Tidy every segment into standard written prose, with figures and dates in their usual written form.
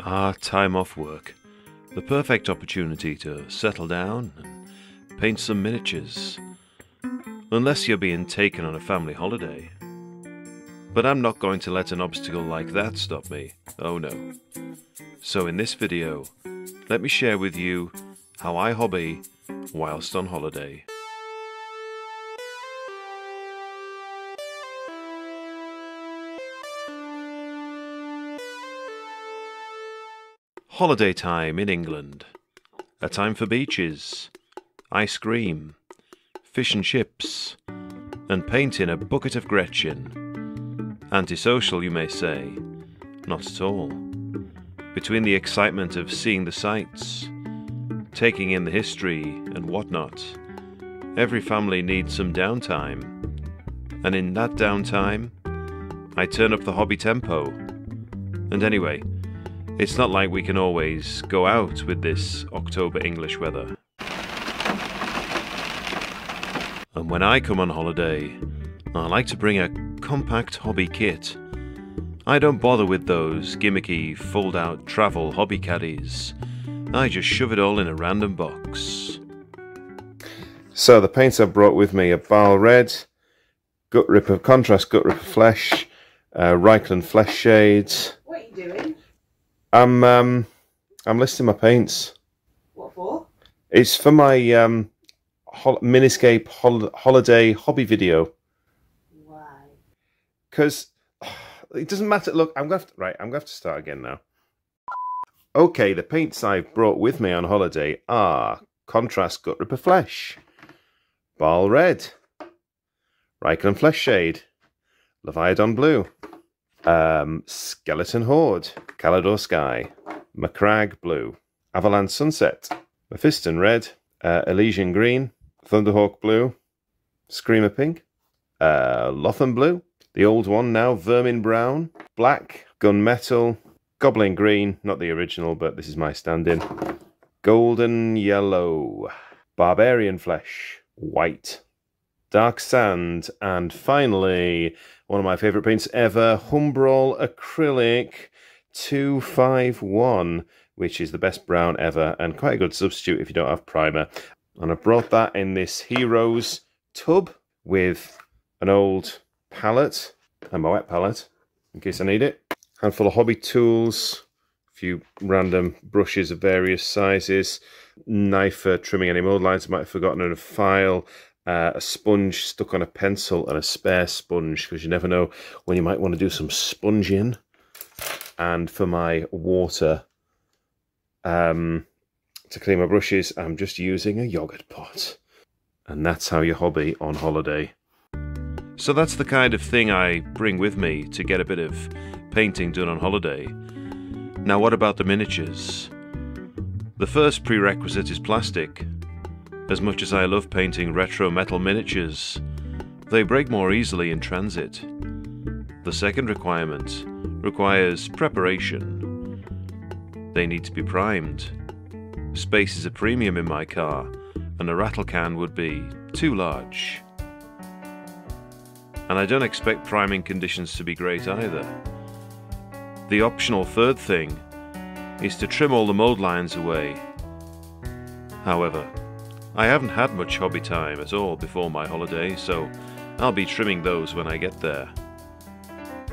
Time off work. The perfect opportunity to settle down and paint some miniatures. Unless you're being taken on a family holiday. But I'm not going to let an obstacle like that stop me. Oh no. So in this video, let me share with you how I hobby whilst on holiday. Holiday time in England. A time for beaches, ice cream, fish and chips, and painting a bucket of Gretchen. Antisocial, you may say. Not at all. Between the excitement of seeing the sights, taking in the history and whatnot, every family needs some downtime. And in that downtime, I turn up the hobby tempo. And anyway, it's not like we can always go out with this October English weather. And when I come on holiday, I like to bring a compact hobby kit. I don't bother with those gimmicky fold-out travel hobby caddies. I just shove it all in a random box. So the paints I brought with me are Bile Red, Gut Ripper, Contrast Gut Ripper Flesh, Reichland Flesh Shades. What are you doing? I'm listing my paints. What for? It's for my Miniscape holiday hobby video. Why? Because it doesn't matter. Look, I'm gonna have to start again now. Okay, the paints I've brought with me on holiday are Contrast Gut Ripper Flesh, Bile Red, Reichland Flesh Shade, Leviathan Blue, Skeleton Horde, Calidor Sky, Macragge Blue, Avalanche Sunset, Mephiston Red, Elysian Green, Thunderhawk Blue, Screamer Pink, Lotham Blue, the old one now, Vermin Brown, Black, Gunmetal, Goblin Green, not the original, but this is my stand-in, Golden Yellow, Barbarian Flesh, White, Dark Sand, and finally, one of my favourite paints ever, Humbrol Acrylic 251, which is the best brown ever, and quite a good substitute if you don't have primer. And I brought that in this Heroes tub with an old palette, and my wet palette, in case I need it. Handful of hobby tools, a few random brushes of various sizes, knife for trimming any mould lines I might have forgotten, and a file, a sponge stuck on a pencil, and a spare sponge, because you never know when you might want to do some sponging. And for my water, to clean my brushes, I'm just using a yogurt pot. And that's how you hobby on holiday. So that's the kind of thing I bring with me to get a bit of painting done on holiday. Now what about the miniatures? The first prerequisite is plastic. As much as I love painting retro metal miniatures, they break more easily in transit. The second requirement requires preparation. They need to be primed. Space is a premium in my car, and a rattle can would be too large. And I don't expect priming conditions to be great either. The optional third thing is to trim all the mould lines away. However, I haven't had much hobby time at all before my holiday, so I'll be trimming those when I get there.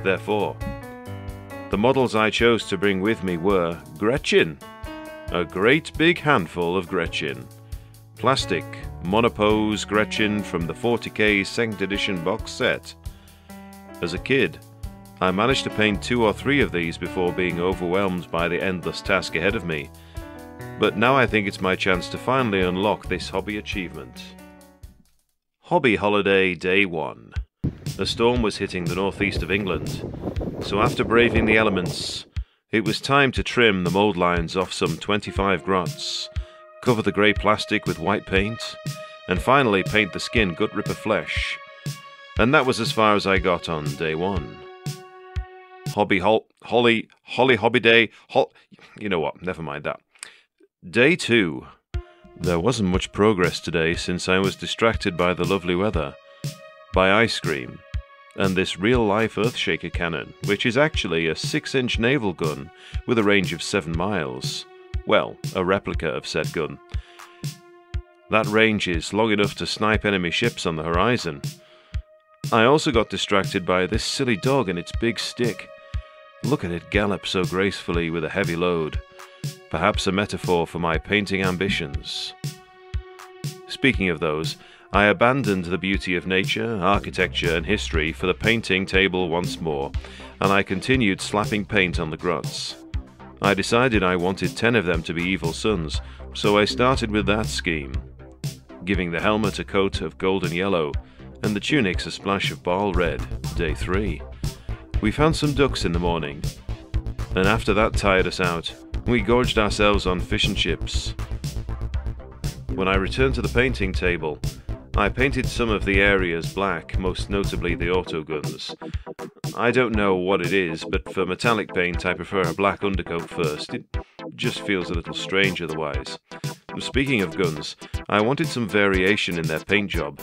Therefore, the models I chose to bring with me were Gretchin, a great big handful of Gretchin, plastic monopose Gretchin from the 40k 2nd edition box set. As a kid, I managed to paint 2 or 3 of these before being overwhelmed by the endless task ahead of me, but now I think it's my chance to finally unlock this hobby achievement. Hobby holiday day 1. A storm was hitting the northeast of England, so after braving the elements, it was time to trim the mould lines off some 25 grots, cover the grey plastic with white paint, and finally paint the skin Gut Ripper Flesh. And that was as far as I got on day 1. Hobby day, you know what, never mind that. Day 2. There wasn't much progress today since I was distracted by the lovely weather, by ice cream, and this real-life Earthshaker cannon, which is actually a 6-inch naval gun with a range of 7 miles. Well, a replica of said gun. That range is long enough to snipe enemy ships on the horizon. I also got distracted by this silly dog and its big stick. Look at it gallop so gracefully with a heavy load. Perhaps a metaphor for my painting ambitions. Speaking of those, I abandoned the beauty of nature, architecture and history for the painting table once more, and I continued slapping paint on the grots. I decided I wanted 10 of them to be evil sons, so I started with that scheme, giving the helmet a coat of golden yellow and the tunics a splash of ball red. Day 3. We found some ducks in the morning, and after that tired us out, we gorged ourselves on fish and chips. When I returned to the painting table, I painted some of the areas black, most notably the autoguns. I don't know what it is, but for metallic paint I prefer a black undercoat first. It just feels a little strange otherwise. Speaking of guns, I wanted some variation in their paint job.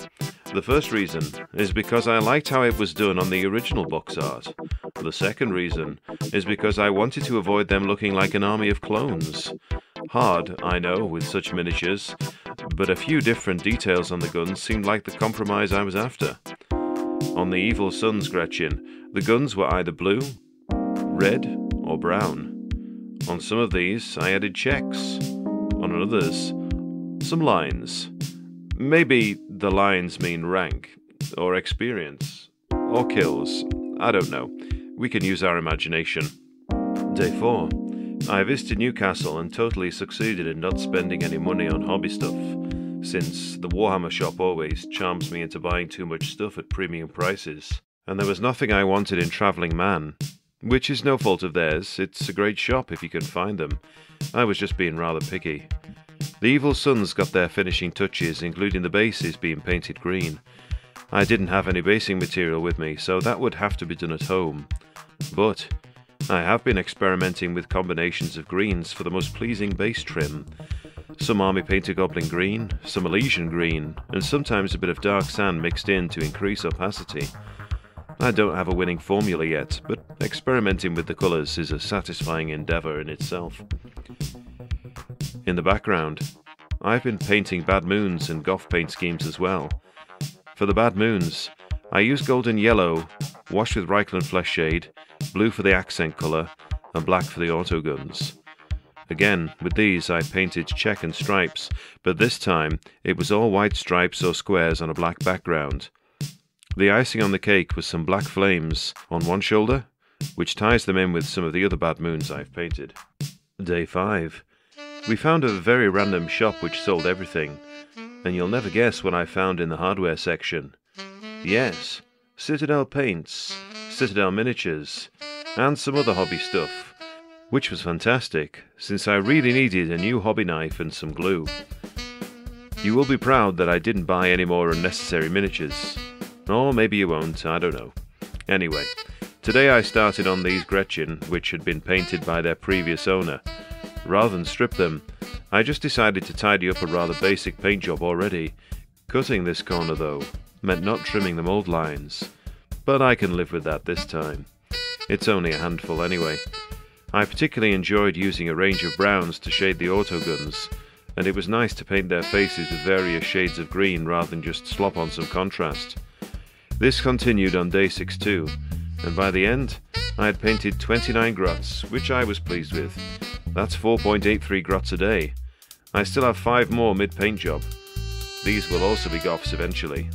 The first reason is because I liked how it was done on the original box art. The second reason is because I wanted to avoid them looking like an army of clones. Hard, I know, with such miniatures, but a few different details on the guns seemed like the compromise I was after. On the Evil Sons Gretchin, the guns were either blue, red, or brown. On some of these, I added checks. On others, some lines. Maybe the lines mean rank, or experience, or kills. I don't know. We can use our imagination. Day 4. I visited Newcastle and totally succeeded in not spending any money on hobby stuff, since the Warhammer shop always charms me into buying too much stuff at premium prices. And there was nothing I wanted in Travelling Man, which is no fault of theirs. It's a great shop if you can find them. I was just being rather picky. The Evil Sons got their finishing touches, including the bases being painted green. I didn't have any basing material with me, so that would have to be done at home. But I have been experimenting with combinations of greens for the most pleasing base trim. Some Army Painter Goblin green, some Elysian green, and sometimes a bit of dark sand mixed in to increase opacity. I don't have a winning formula yet, but experimenting with the colours is a satisfying endeavour in itself. In the background, I've been painting Bad Moons and Goth paint schemes as well. For the Bad Moons, I use golden yellow, washed with Reichland Flesh Shade, blue for the accent colour, and black for the autoguns. Again, with these I painted check and stripes, but this time it was all white stripes or squares on a black background. The icing on the cake was some black flames on one shoulder, which ties them in with some of the other Bad Moons I've painted. Day 5. We found a very random shop which sold everything, and you'll never guess what I found in the hardware section. Yes, Citadel paints, Citadel miniatures, and some other hobby stuff, which was fantastic, since I really needed a new hobby knife and some glue. You will be proud that I didn't buy any more unnecessary miniatures. Or maybe you won't, I don't know. Anyway, today I started on these Gretchin, which had been painted by their previous owner. Rather than strip them, I just decided to tidy up a rather basic paint job already. Cutting this corner, though, meant not trimming the mould lines. But I can live with that this time. It's only a handful anyway. I particularly enjoyed using a range of browns to shade the autoguns, and it was nice to paint their faces with various shades of green rather than just slop on some contrast. This continued on day 6 too, and by the end, I had painted 29 grots, which I was pleased with. That's 4.83 grots a day. I still have 5 more mid-paint job. These will also be goths eventually.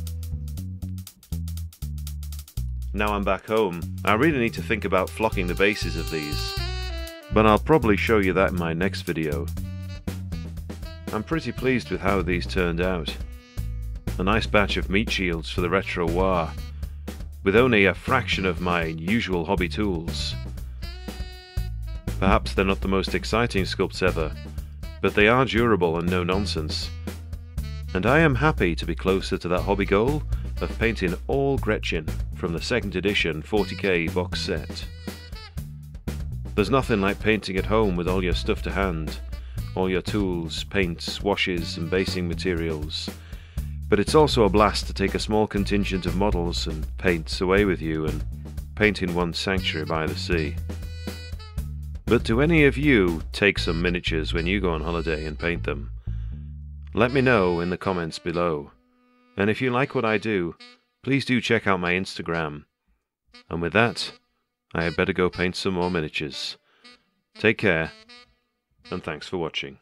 Now I'm back home, I really need to think about flocking the bases of these, but I'll probably show you that in my next video. I'm pretty pleased with how these turned out. A nice batch of meat shields for the retro war, with only a fraction of my usual hobby tools. Perhaps they're not the most exciting sculpts ever, but they are durable and no nonsense. And I am happy to be closer to that hobby goal of painting all Gretchin from the 2nd edition 40k box set. There's nothing like painting at home with all your stuff to hand, all your tools, paints, washes and basing materials. But it's also a blast to take a small contingent of models and paints away with you and paint in one sanctuary by the sea. But do any of you take some miniatures when you go on holiday and paint them? Let me know in the comments below. And if you like what I do, please do check out my Instagram. And with that, I had better go paint some more miniatures. Take care, and thanks for watching.